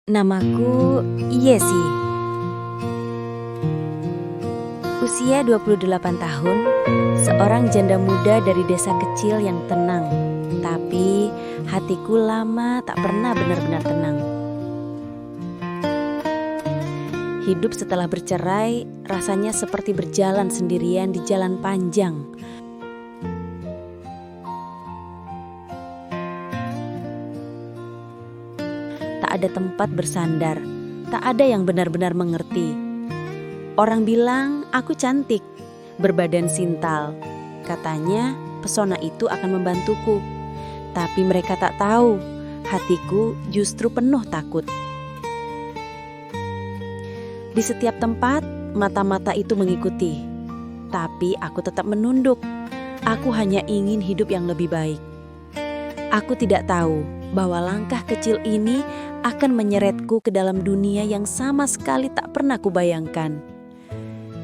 Namaku Yesi, usia 28 tahun, seorang janda muda dari desa kecil yang tenang. Tapi hatiku lama tak pernah benar-benar tenang. Hidup setelah bercerai rasanya seperti berjalan sendirian di jalan panjang. Tak ada tempat bersandar, tak ada yang benar-benar mengerti. Orang bilang aku cantik, berbadan sintal. Katanya pesona itu akan membantuku. Tapi mereka tak tahu, hatiku justru penuh takut. Di setiap tempat, mata-mata itu mengikuti. Tapi aku tetap menunduk. Aku hanya ingin hidup yang lebih baik. Aku tidak tahu bahwa langkah kecil ini akan menyeretku ke dalam dunia yang sama sekali tak pernah kubayangkan.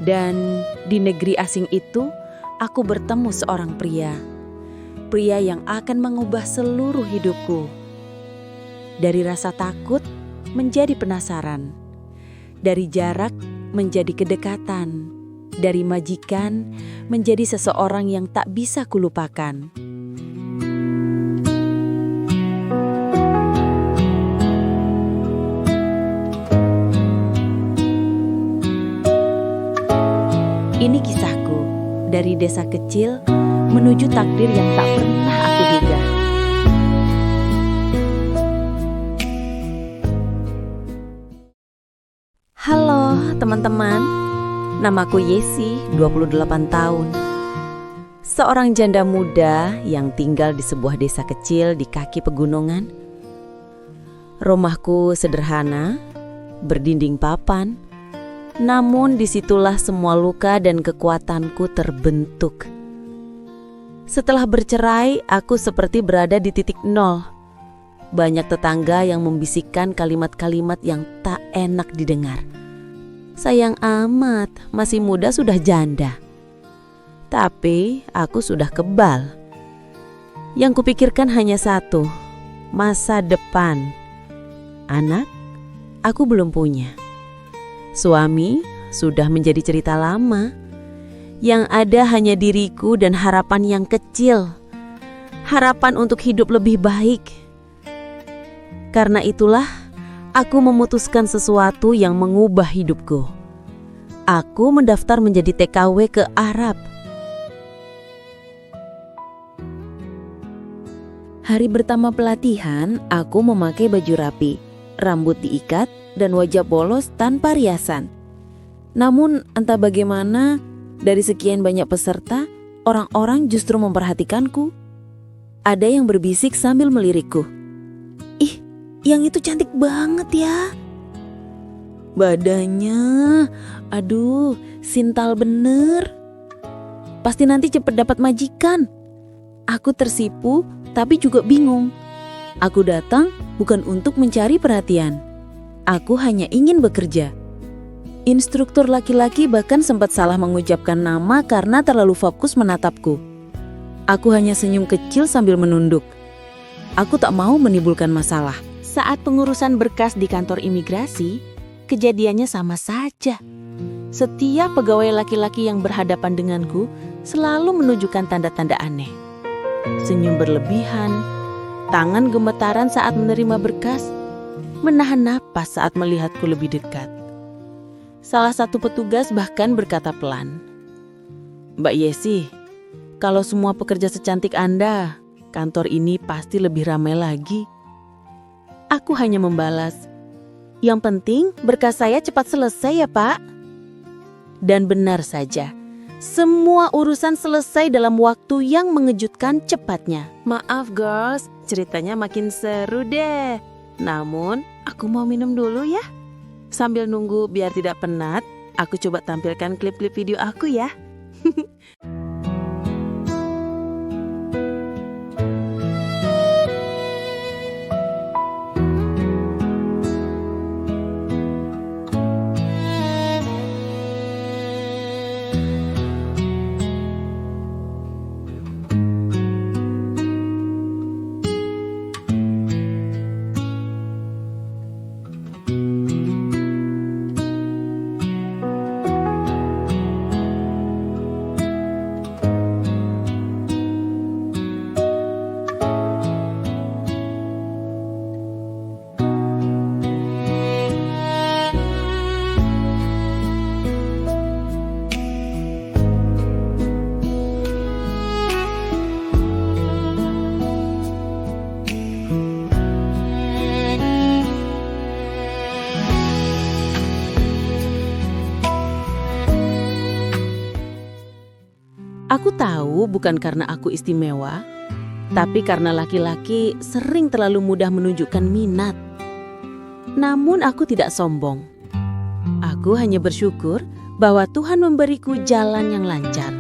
Dan di negeri asing itu, aku bertemu seorang pria. Pria yang akan mengubah seluruh hidupku. Dari rasa takut menjadi penasaran. Dari jarak menjadi kedekatan. Dari majikan menjadi seseorang yang tak bisa kulupakan. Ini kisahku, dari desa kecil menuju takdir yang tak pernah aku duga. Halo teman-teman, namaku Yesi, 28 tahun. Seorang janda muda yang tinggal di sebuah desa kecil di kaki pegunungan. Rumahku sederhana, berdinding papan. Namun disitulah semua luka dan kekuatanku terbentuk. Setelah bercerai, aku seperti berada di titik nol. Banyak tetangga yang membisikkan kalimat-kalimat yang tak enak didengar. Sayang amat, masih muda sudah janda. Tapi aku sudah kebal. Yang kupikirkan hanya satu, masa depan. Anak, aku belum punya. Suami sudah menjadi cerita lama. Yang ada hanya diriku dan harapan yang kecil. Harapan untuk hidup lebih baik. Karena itulah aku memutuskan sesuatu yang mengubah hidupku. Aku mendaftar menjadi TKW ke Arab. Hari pertama pelatihan, aku memakai baju rapi, rambut diikat, dan wajah polos tanpa riasan. Namun entah bagaimana, dari sekian banyak peserta, orang-orang justru memperhatikanku. Ada yang berbisik sambil melirikku. Ih, yang itu cantik banget ya. Badannya, aduh, sintal bener. Pasti nanti cepet dapat majikan. Aku tersipu, tapi juga bingung. Aku datang bukan untuk mencari perhatian. Aku hanya ingin bekerja. Instruktur laki-laki bahkan sempat salah mengucapkan nama karena terlalu fokus menatapku. Aku hanya senyum kecil sambil menunduk. Aku tak mau menimbulkan masalah. Saat pengurusan berkas di kantor imigrasi, kejadiannya sama saja. Setiap pegawai laki-laki yang berhadapan denganku selalu menunjukkan tanda-tanda aneh. Senyum berlebihan, tangan gemetaran saat menerima berkas, menahan napas saat melihatku lebih dekat. Salah satu petugas bahkan berkata pelan, "Mbak Yesi, kalau semua pekerja secantik Anda, kantor ini pasti lebih ramai lagi." Aku hanya membalas, "Yang penting berkas saya cepat selesai ya Pak." Dan benar saja, semua urusan selesai dalam waktu yang mengejutkan cepatnya. Maaf girls, ceritanya makin seru deh. Namun, aku mau minum dulu ya. Sambil nunggu biar tidak penat, aku coba tampilkan klip-klip video aku ya. Aku tahu bukan karena aku istimewa, tapi karena laki-laki sering terlalu mudah menunjukkan minat. Namun aku tidak sombong. Aku hanya bersyukur bahwa Tuhan memberiku jalan yang lancar.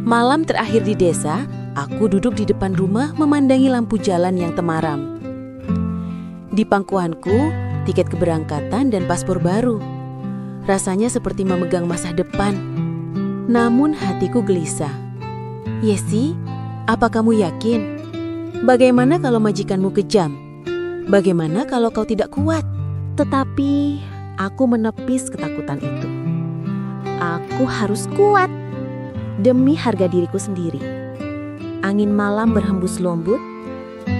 Malam terakhir di desa, aku duduk di depan rumah memandangi lampu jalan yang temaram. Di pangkuanku, tiket keberangkatan dan paspor baru. Rasanya seperti memegang masa depan. Namun hatiku gelisah. Yesi, apa kamu yakin? Bagaimana kalau majikanmu kejam? Bagaimana kalau kau tidak kuat? Tetapi aku menepis ketakutan itu. Aku harus kuat demi harga diriku sendiri. Angin malam berhembus lembut.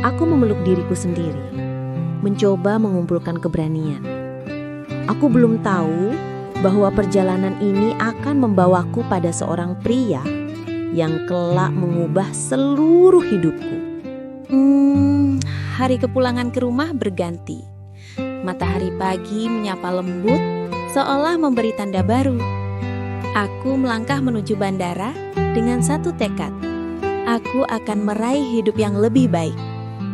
Aku memeluk diriku sendiri, mencoba mengumpulkan keberanian. Aku belum tahu bahwa perjalanan ini akan membawaku pada seorang pria yang kelak mengubah seluruh hidupku. Hari kepulangan ke rumah berganti. Matahari pagi menyapa lembut, seolah memberi tanda baru. Aku melangkah menuju bandara dengan satu tekad. Aku akan meraih hidup yang lebih baik,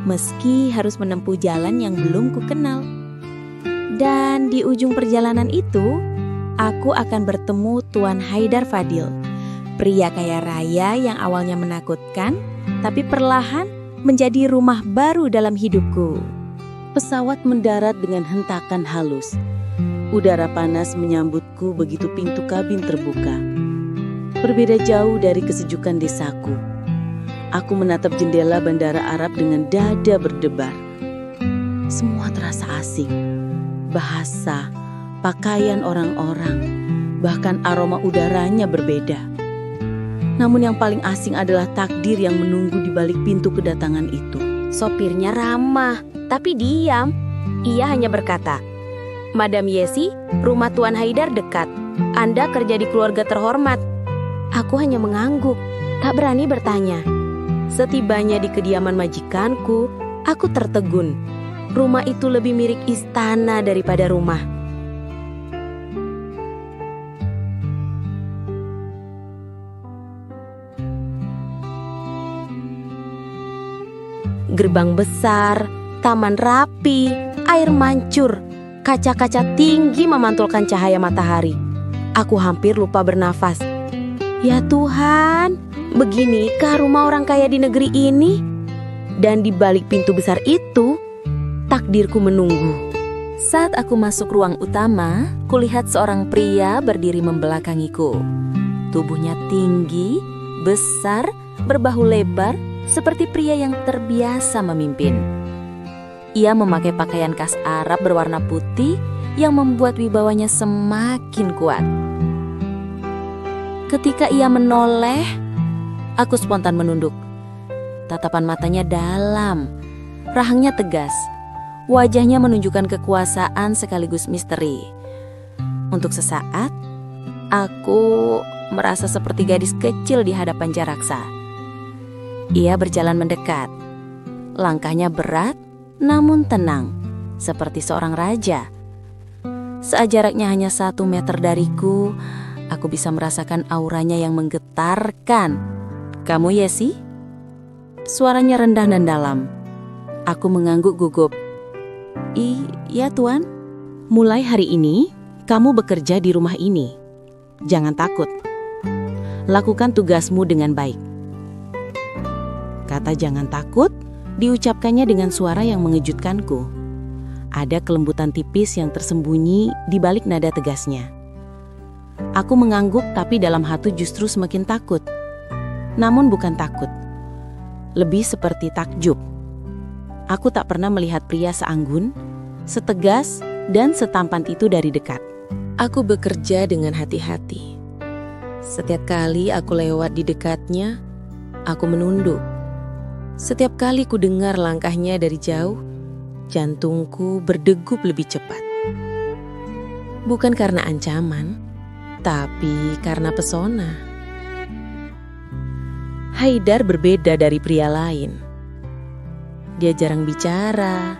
meski harus menempuh jalan yang belum kukenal. Dan di ujung perjalanan itu, aku akan bertemu Tuan Haidar Fadil, pria kaya raya yang awalnya menakutkan, tapi perlahan menjadi rumah baru dalam hidupku. Pesawat mendarat dengan hentakan halus. Udara panas menyambutku begitu pintu kabin terbuka. Berbeda jauh dari kesejukan desaku. Aku menatap jendela bandara Arab dengan dada berdebar. Semua terasa asing. Bahasa, pakaian orang-orang, bahkan aroma udaranya berbeda. Namun yang paling asing adalah takdir yang menunggu di balik pintu kedatangan itu. Sopirnya ramah, tapi diam. Ia hanya berkata, "Madam Yesi, rumah Tuan Haidar dekat. Anda kerja di keluarga terhormat." Aku hanya mengangguk, tak berani bertanya. Setibanya di kediaman majikanku, aku tertegun. Rumah itu lebih mirip istana daripada rumah. Gerbang besar, taman rapi, air mancur, kaca-kaca tinggi memantulkan cahaya matahari. Aku hampir lupa bernafas. Ya Tuhan, beginikah rumah orang kaya di negeri ini? Dan di balik pintu besar itu, takdirku menunggu. Saat aku masuk ruang utama, kulihat seorang pria berdiri membelakangiku. Tubuhnya tinggi, besar, berbahu lebar, seperti pria yang terbiasa memimpin. Ia memakai pakaian khas Arab berwarna putih yang membuat wibawanya semakin kuat. Ketika ia menoleh, aku spontan menunduk. Tatapan matanya dalam, rahangnya tegas. Wajahnya menunjukkan kekuasaan sekaligus misteri. Untuk sesaat, aku merasa seperti gadis kecil di hadapan Jaraksa. Ia berjalan mendekat. Langkahnya berat, namun tenang, seperti seorang raja. Saat jaraknya hanya 1 meter dariku, aku bisa merasakan auranya yang menggetarkan. "Kamu Yesi?" Suaranya rendah dan dalam. Aku mengangguk gugup. Iya Tuan. "Mulai hari ini, kamu bekerja di rumah ini. Jangan takut. Lakukan tugasmu dengan baik." Kata "jangan takut" diucapkannya dengan suara yang mengejutkanku. Ada kelembutan tipis yang tersembunyi di balik nada tegasnya. Aku mengangguk, tapi dalam hati justru semakin takut. Namun bukan takut. Lebih seperti takjub. Aku tak pernah melihat pria seanggun, setegas, dan setampan itu dari dekat. Aku bekerja dengan hati-hati. Setiap kali aku lewat di dekatnya, aku menunduk. Setiap kali ku dengar langkahnya dari jauh, jantungku berdegup lebih cepat. Bukan karena ancaman, tapi karena pesona. Haidar berbeda dari pria lain. Dia jarang bicara,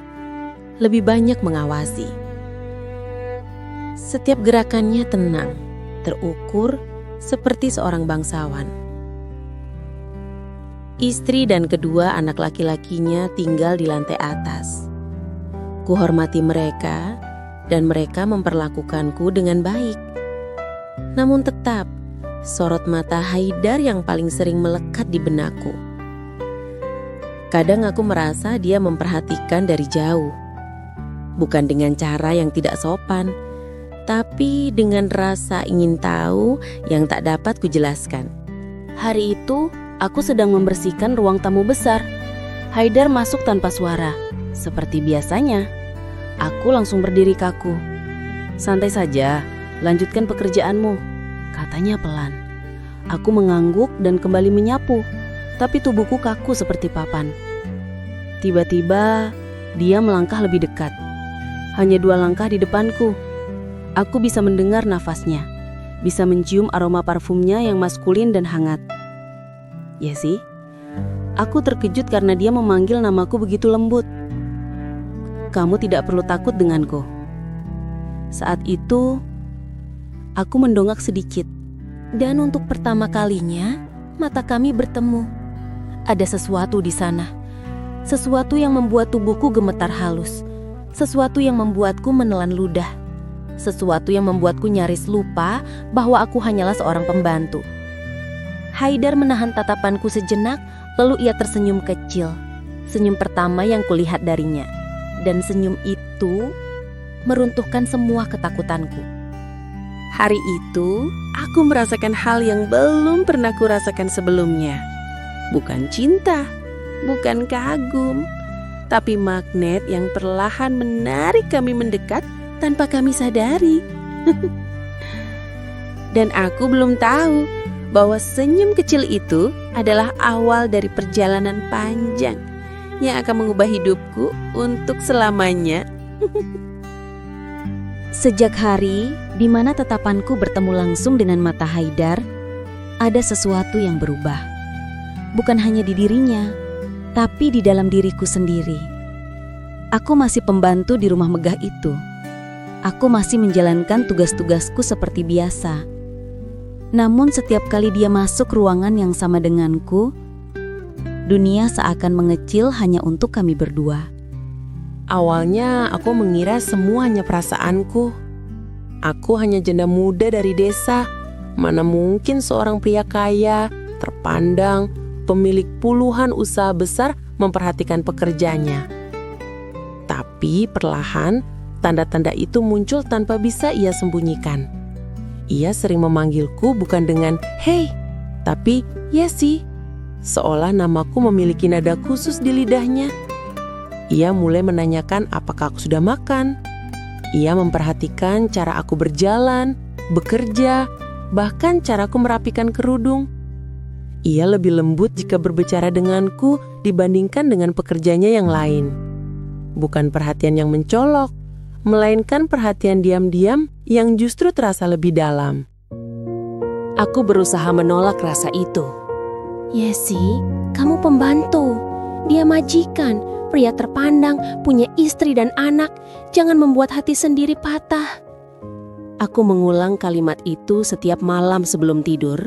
lebih banyak mengawasi. Setiap gerakannya tenang, terukur seperti seorang bangsawan. Istri dan kedua anak laki-lakinya tinggal di lantai atas. Kuhormati mereka dan mereka memperlakukanku dengan baik. Namun tetap, sorot mata Haidar yang paling sering melekat di benakku. Kadang aku merasa dia memperhatikan dari jauh. Bukan dengan cara yang tidak sopan, tapi dengan rasa ingin tahu yang tak dapat kujelaskan. Hari itu, aku sedang membersihkan ruang tamu besar. Haidar masuk tanpa suara. Seperti biasanya, aku langsung berdiri kaku. "Santai saja, lanjutkan pekerjaanmu," katanya pelan. Aku mengangguk dan kembali menyapu, tapi tubuhku kaku seperti papan. Tiba-tiba, dia melangkah lebih dekat. Hanya 2 langkah di depanku. Aku bisa mendengar nafasnya, bisa mencium aroma parfumnya yang maskulin dan hangat. Ya sih, aku terkejut karena dia memanggil namaku begitu lembut. "Kamu tidak perlu takut denganku." Saat itu, aku mendongak sedikit. Dan untuk pertama kalinya, mata kami bertemu. Ada sesuatu di sana. Sesuatu yang membuat tubuhku gemetar halus. Sesuatu yang membuatku menelan ludah. Sesuatu yang membuatku nyaris lupa bahwa aku hanyalah seorang pembantu. Haidar menahan tatapanku sejenak, lalu ia tersenyum kecil. Senyum pertama yang kulihat darinya. Dan senyum itu meruntuhkan semua ketakutanku. Hari itu, aku merasakan hal yang belum pernah kurasakan sebelumnya. Bukan cinta, bukan kagum, tapi magnet yang perlahan menarik kami mendekat tanpa kami sadari. Dan aku belum tahu bahwa senyum kecil itu adalah awal dari perjalanan panjang yang akan mengubah hidupku untuk selamanya. Sejak hari di mana tatapanku bertemu langsung dengan mata Haidar, ada sesuatu yang berubah. Bukan hanya di dirinya, tapi di dalam diriku sendiri. Aku masih pembantu di rumah megah itu. Aku masih menjalankan tugas-tugasku seperti biasa. Namun setiap kali dia masuk ruangan yang sama denganku, dunia seakan mengecil hanya untuk kami berdua. Awalnya aku mengira semuanya perasaanku. Aku hanya janda muda dari desa. Mana mungkin seorang pria kaya, terpandang, pemilik puluhan usaha besar memperhatikan pekerjanya. Tapi perlahan, tanda-tanda itu muncul tanpa bisa ia sembunyikan. Ia sering memanggilku bukan dengan "Hei", tapi "Yesi", seolah namaku memiliki nada khusus di lidahnya. Ia mulai menanyakan apakah aku sudah makan. Ia memperhatikan cara aku berjalan, bekerja, bahkan caraku merapikan kerudung. Ia lebih lembut jika berbicara denganku dibandingkan dengan pekerjanya yang lain. Bukan perhatian yang mencolok, melainkan perhatian diam-diam yang justru terasa lebih dalam. Aku berusaha menolak rasa itu. "Yesi, kamu pembantu. Dia majikan, pria terpandang, punya istri dan anak. Jangan membuat hati sendiri patah." Aku mengulang kalimat itu setiap malam sebelum tidur.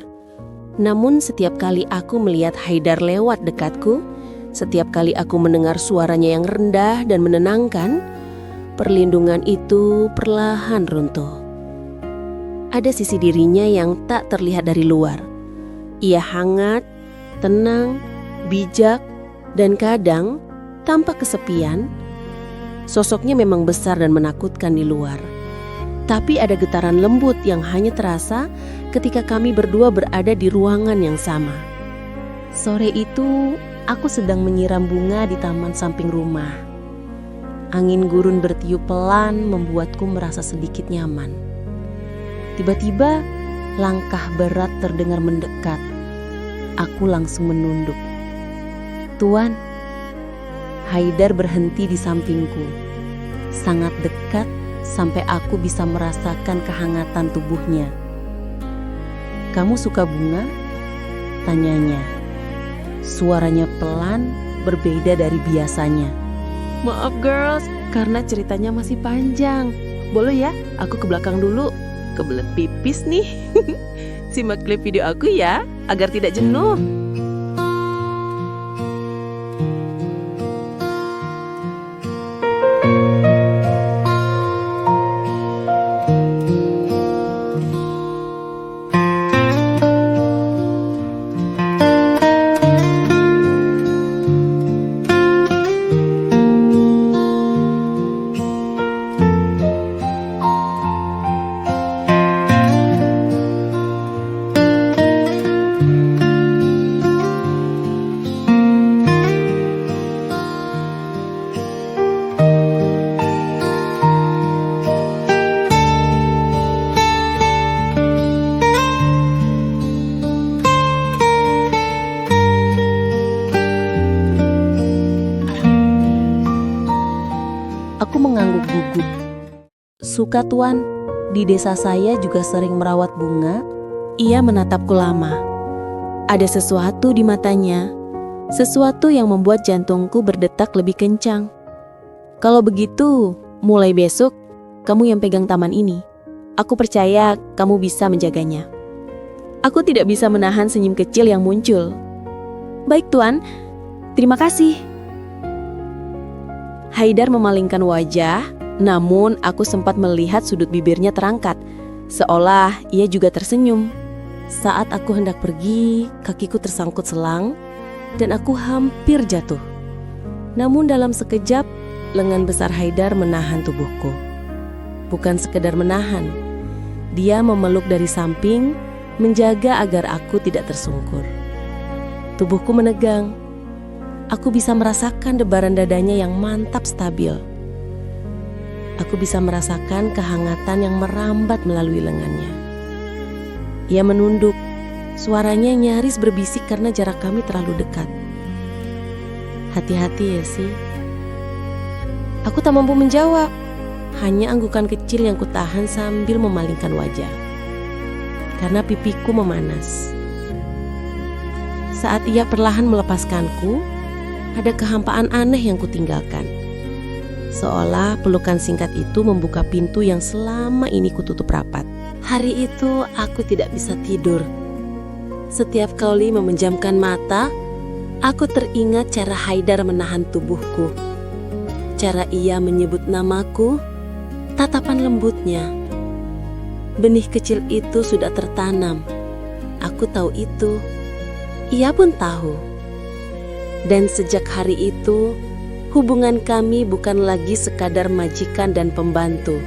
Namun setiap kali aku melihat Haidar lewat dekatku, setiap kali aku mendengar suaranya yang rendah dan menenangkan, perlindungan itu perlahan runtuh. Ada sisi dirinya yang tak terlihat dari luar. Ia hangat, tenang, bijak, dan kadang tanpa kesepian. Sosoknya memang besar dan menakutkan di luar. Tapi ada getaran lembut yang hanya terasa ketika kami berdua berada di ruangan yang sama. Sore itu, aku sedang menyiram bunga di taman samping rumah. Angin gurun bertiup pelan membuatku merasa sedikit nyaman. Tiba-tiba langkah berat terdengar mendekat. Aku langsung menunduk. "Tuan." Haidar berhenti di sampingku. Sangat dekat sampai aku bisa merasakan kehangatan tubuhnya. "Kamu suka bunga?" tanyanya. Suaranya pelan, berbeda dari biasanya. Maaf girls, karena ceritanya masih panjang. Boleh ya, aku ke belakang dulu. Kebelet pipis nih. Simak klip video aku ya, agar tidak jenuh. Aku mengangguk gugup. "Suka tuan, di desa saya juga sering merawat bunga." Ia menatapku lama. Ada sesuatu di matanya, sesuatu yang membuat jantungku berdetak lebih kencang. "Kalau begitu, mulai besok kamu yang pegang taman ini. Aku percaya kamu bisa menjaganya." Aku tidak bisa menahan senyum kecil yang muncul. "Baik tuan, terima kasih." Haidar memalingkan wajah, namun aku sempat melihat sudut bibirnya terangkat, seolah ia juga tersenyum. Saat aku hendak pergi, kakiku tersangkut selang, dan aku hampir jatuh. Namun dalam sekejap, lengan besar Haidar menahan tubuhku. Bukan sekedar menahan, dia memeluk dari samping, menjaga agar aku tidak tersungkur. Tubuhku menegang. Aku bisa merasakan debaran dadanya yang mantap stabil. Aku bisa merasakan kehangatan yang merambat melalui lengannya. Ia menunduk, suaranya nyaris berbisik karena jarak kami terlalu dekat. "Hati-hati ya sih." Aku tak mampu menjawab, hanya anggukan kecil yang kutahan sambil memalingkan wajah. Karena pipiku memanas. Saat ia perlahan melepaskanku, ada kehampaan aneh yang kutinggalkan. Seolah pelukan singkat itu membuka pintu yang selama ini kututup rapat. Hari itu aku tidak bisa tidur. Setiap kali memejamkan mata, aku teringat cara Haidar menahan tubuhku. Cara ia menyebut namaku, tatapan lembutnya. Benih kecil itu sudah tertanam. Aku tahu itu. Ia pun tahu. Dan sejak hari itu, hubungan kami bukan lagi sekadar majikan dan pembantu.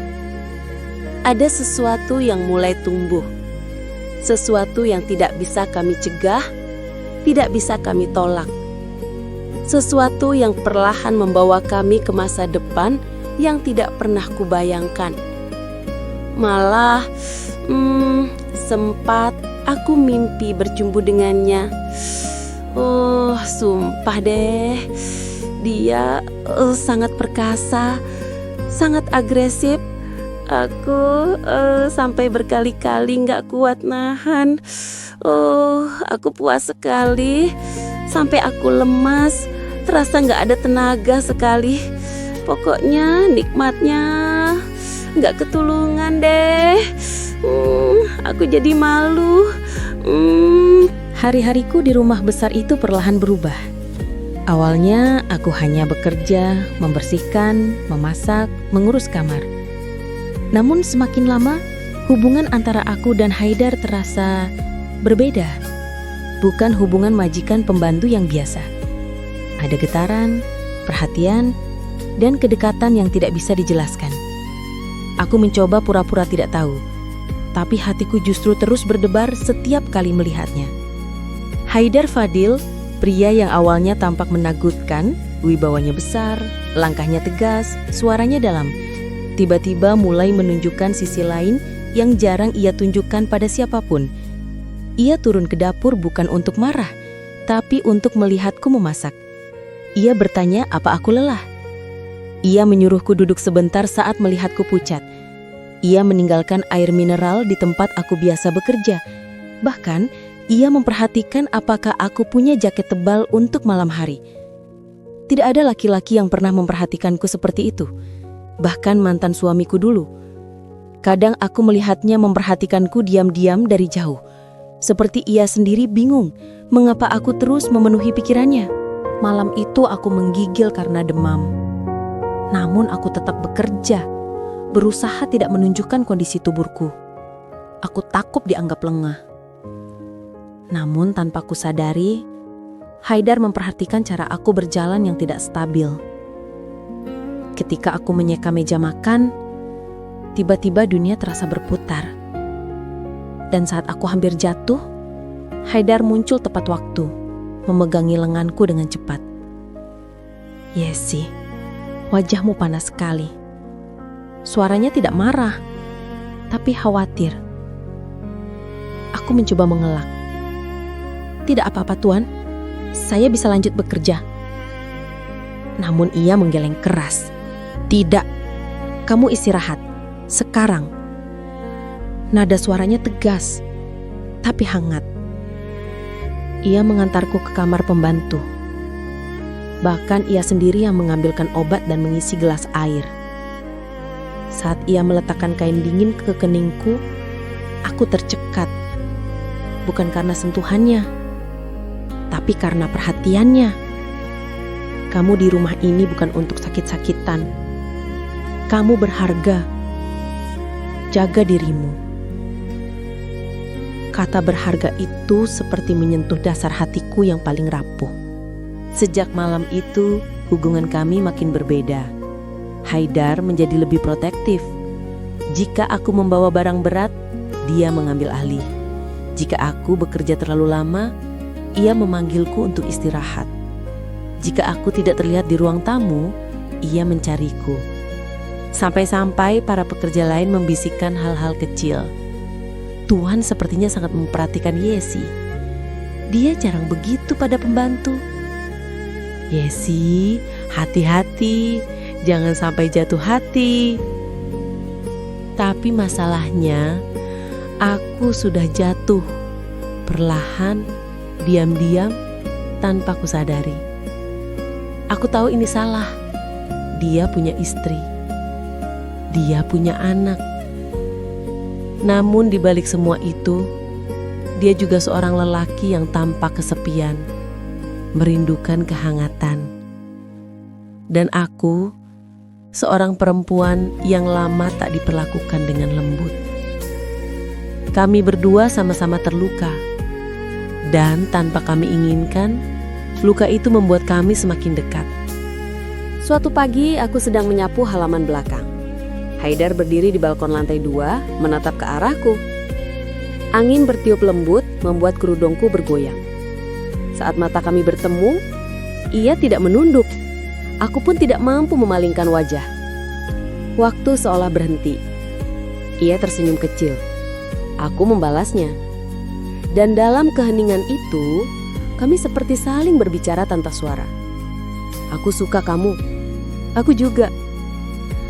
Ada sesuatu yang mulai tumbuh. Sesuatu yang tidak bisa kami cegah, tidak bisa kami tolak. Sesuatu yang perlahan membawa kami ke masa depan yang tidak pernah kubayangkan. Malah, sempat aku mimpi berjumpa dengannya. Oh, sumpah deh, dia sangat perkasa, sangat agresif. Aku sampai berkali-kali gak kuat nahan. Aku puas sekali, sampai aku lemas, terasa gak ada tenaga sekali. Pokoknya nikmatnya gak ketulungan deh. Aku jadi malu. Hari-hariku di rumah besar itu perlahan berubah. Awalnya aku hanya bekerja, membersihkan, memasak, mengurus kamar. Namun semakin lama, hubungan antara aku dan Haidar terasa berbeda. Bukan hubungan majikan pembantu yang biasa. Ada getaran, perhatian, dan kedekatan yang tidak bisa dijelaskan. Aku mencoba pura-pura tidak tahu, tapi hatiku justru terus berdebar setiap kali melihatnya. Haidar Fadil, pria yang awalnya tampak menakutkan, Wibawanya besar, langkahnya tegas, suaranya dalam. Tiba-tiba mulai menunjukkan sisi lain yang jarang ia tunjukkan pada siapapun. Ia turun ke dapur bukan untuk marah, tapi untuk melihatku memasak. Ia bertanya apa aku lelah. Ia menyuruhku duduk sebentar saat melihatku pucat. Ia meninggalkan air mineral di tempat aku biasa bekerja. Bahkan, ia memperhatikan apakah aku punya jaket tebal untuk malam hari. Tidak ada laki-laki yang pernah memperhatikanku seperti itu. Bahkan mantan suamiku dulu. Kadang aku melihatnya memperhatikanku diam-diam dari jauh. Seperti ia sendiri bingung mengapa aku terus memenuhi pikirannya. Malam itu aku menggigil karena demam. Namun aku tetap bekerja, berusaha tidak menunjukkan kondisi tubuhku. Aku takut dianggap lengah. Namun tanpa kusadari, Haidar memperhatikan cara aku berjalan yang tidak stabil. Ketika aku menyeka meja makan, tiba-tiba dunia terasa berputar. Dan saat aku hampir jatuh, Haidar muncul tepat waktu, memegangi lenganku dengan cepat. "Yesi, wajahmu panas sekali." Suaranya tidak marah, tapi khawatir. Aku mencoba mengelak. "Tidak apa-apa, Tuan. Saya bisa lanjut bekerja." Namun ia menggeleng keras. "Tidak, kamu istirahat. Sekarang." Nada suaranya tegas, tapi hangat. Ia mengantarku ke kamar pembantu. Bahkan ia sendiri yang mengambilkan obat dan mengisi gelas air. Saat ia meletakkan kain dingin ke keningku, aku tercekat. Bukan karena sentuhannya, tapi karena perhatiannya. "Kamu di rumah ini bukan untuk sakit-sakitan. Kamu berharga. Jaga dirimu." Kata berharga itu seperti menyentuh dasar hatiku yang paling rapuh. Sejak malam itu, hubungan kami makin berbeda. Haidar menjadi lebih protektif. Jika aku membawa barang berat, dia mengambil alih. Jika aku bekerja terlalu lama, ia memanggilku untuk istirahat. Jika aku tidak terlihat di ruang tamu, ia mencariku. Sampai-sampai para pekerja lain membisikkan hal-hal kecil. Tuan sepertinya sangat memperhatikan Yesi. Dia jarang begitu pada pembantu. "Yesi, hati-hati, jangan sampai jatuh hati." Tapi masalahnya, aku sudah jatuh perlahan, diam-diam, tanpa kusadari. Aku tahu ini salah. Dia punya istri. Dia punya anak. Namun di balik semua itu, dia juga seorang lelaki yang tampak kesepian, merindukan kehangatan. Dan aku, seorang perempuan yang lama tak diperlakukan dengan lembut. Kami berdua sama-sama terluka. Dan tanpa kami inginkan, luka itu membuat kami semakin dekat. Suatu pagi aku sedang menyapu halaman belakang. Haidar berdiri di balkon lantai 2 menatap ke arahku. Angin bertiup lembut membuat kerudungku bergoyang. Saat mata kami bertemu, ia tidak menunduk. Aku pun tidak mampu memalingkan wajah. Waktu seolah berhenti. Ia tersenyum kecil. Aku membalasnya. Dan dalam keheningan itu, kami seperti saling berbicara tanpa suara. "Aku suka kamu." "Aku juga."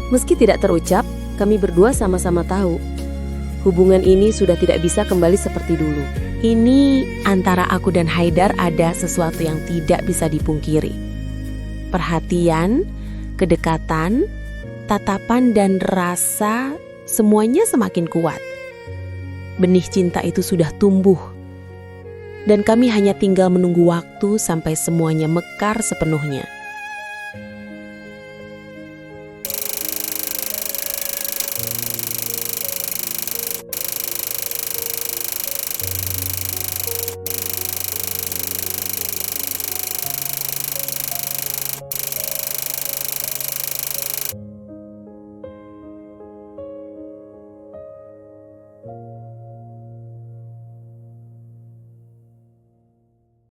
Meski tidak terucap, kami berdua sama-sama tahu hubungan ini sudah tidak bisa kembali seperti dulu. Ini antara aku dan Haidar ada sesuatu yang tidak bisa dipungkiri. Perhatian, kedekatan, tatapan dan rasa, semuanya semakin kuat. Benih cinta itu sudah tumbuh. Dan kami hanya tinggal menunggu waktu sampai semuanya mekar sepenuhnya.